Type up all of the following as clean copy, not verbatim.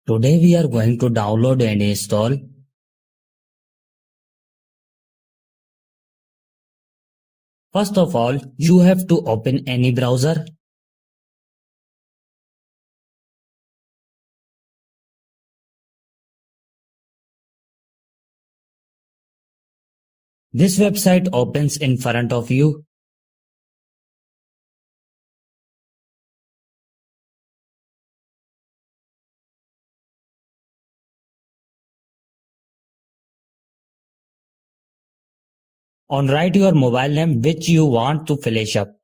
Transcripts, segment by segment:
Today we are going to download and install. First of all, you have to open any browser. This website opens in front of you. On write your mobile name which you want to flash up.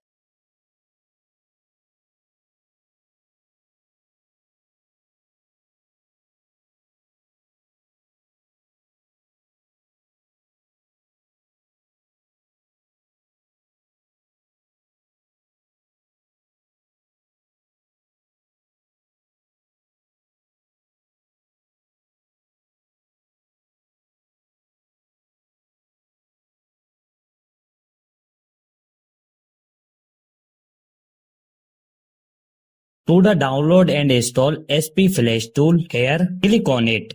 To the download and install SP Flash tool here, click on it.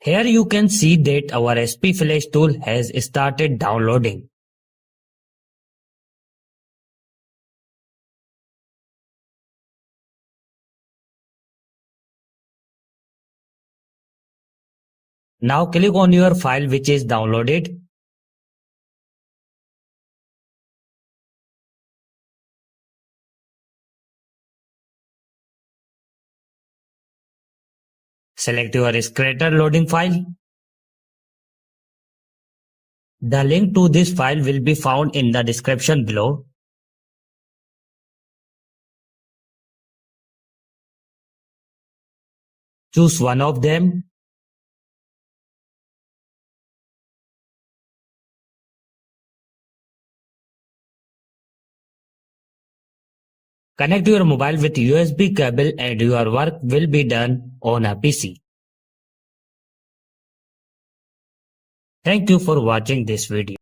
Here you can see that our SP Flash tool has started downloading. Now click on your file which is downloaded. Select your Scratter loading file. The link to this file will be found in the description below. Choose one of them. Connect your mobile with USB cable and your work will be done on a PC. Thank you for watching this video.